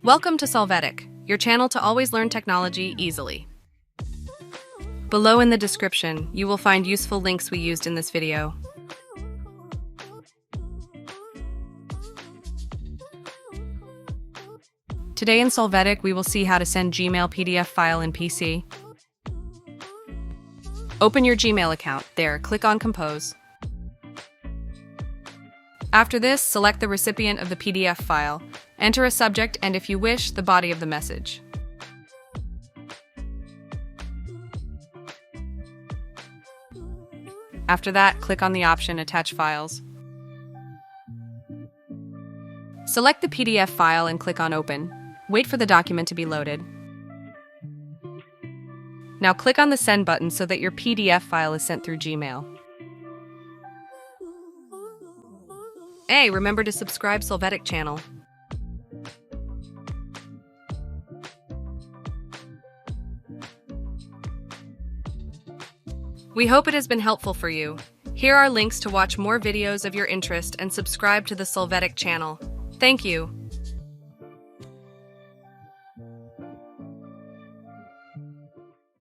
Welcome to Solvetic, your channel to always learn technology easily. Below in the description, you will find useful links we used in this video. Today in Solvetic, we will see how to send Gmail PDF file in PC. Open your Gmail account. There, click on Compose. After this, select the recipient of the PDF file. Enter a subject and, if you wish, the body of the message. After that, click on the option Attach Files. Select the PDF file and click on Open. Wait for the document to be loaded. Now click on the Send button so that your PDF file is sent through Gmail. Hey, remember to subscribe Solvetic channel. We hope it has been helpful for you. Here are links to watch more videos of your interest and subscribe to the Solvetic channel. Thank you.